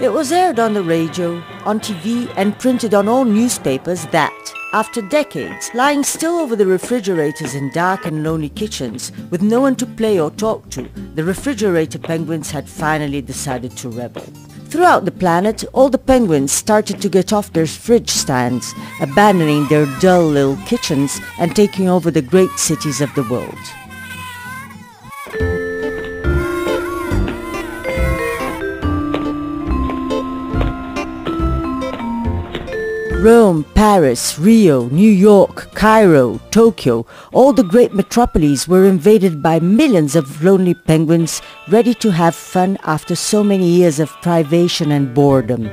It was aired on the radio, on TV and printed on all newspapers that, after decades, lying still over the refrigerators in dark and lonely kitchens, with no one to play or talk to, the refrigerator penguins had finally decided to rebel. Throughout the planet, all the penguins started to get off their fridge stands, abandoning their dull little kitchens and taking over the great cities of the world. Rome, Paris, Rio, New York, Cairo, Tokyo, all the great metropolises were invaded by millions of lonely penguins ready to have fun after so many years of privation and boredom.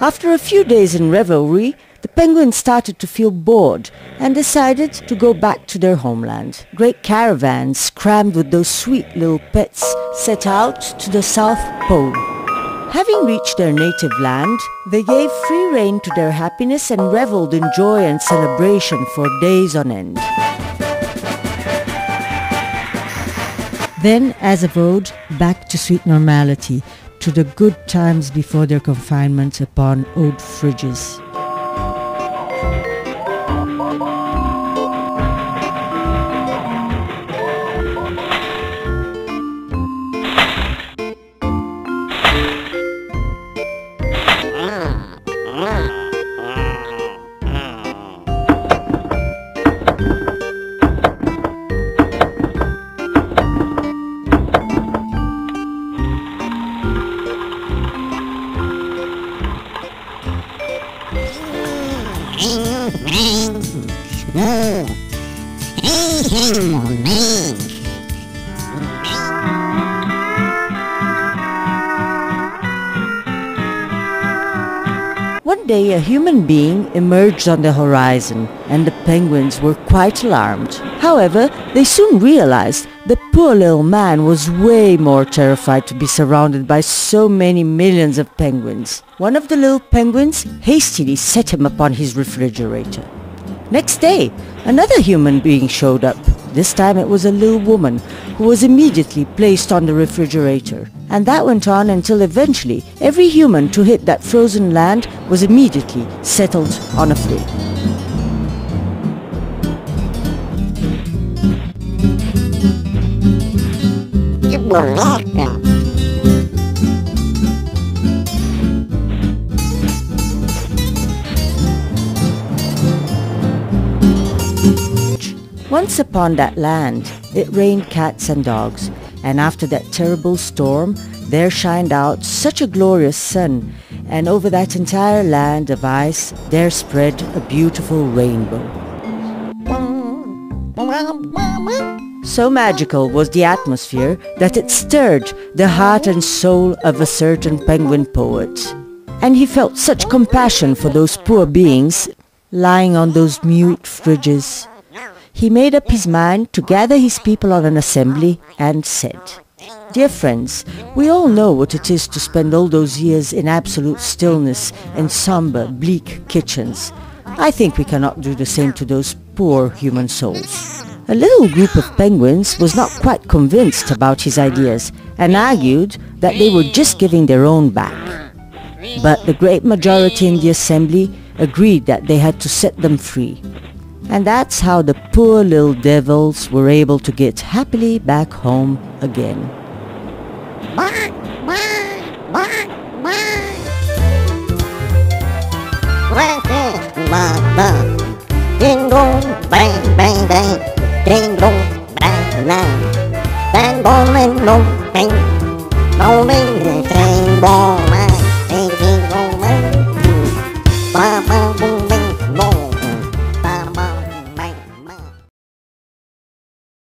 After a few days in revelry, the penguins started to feel bored and decided to go back to their homeland. Great caravans, crammed with those sweet little pets, set out to the South Pole. Having reached their native land, they gave free rein to their happiness and reveled in joy and celebration for days on end. Then, as of old, back to sweet normality, to the good times before their confinement upon old fridges. One day a human being emerged on the horizon and the penguins were quite alarmed. However, they soon realized the poor little man was way more terrified to be surrounded by so many millions of penguins. One of the little penguins hastily set him upon his refrigerator. Next day, another human being showed up. This time it was a little woman who was immediately placed on the refrigerator. And that went on until eventually every human to hit that frozen land was immediately settled on a flea. Once upon that land, it rained cats and dogs, and after that terrible storm, there shined out such a glorious sun, and over that entire land of ice, there spread a beautiful rainbow. So magical was the atmosphere that it stirred the heart and soul of a certain penguin poet. And he felt such compassion for those poor beings lying on those mute fridges. He made up his mind to gather his people on an assembly and said, "Dear friends, we all know what it is to spend all those years in absolute stillness in somber, bleak kitchens. I think we cannot do the same to those poor human souls." A little group of penguins was not quite convinced about his ideas and argued that they were just giving their own back. But the great majority in the assembly agreed that they had to set them free. And that's how the poor little devils were able to get happily back home again. Ding dong, bang, bang, bang. Ding dong, bang, bang. Bang, bong, ding dong, bang. Bong, ding, ding, bong.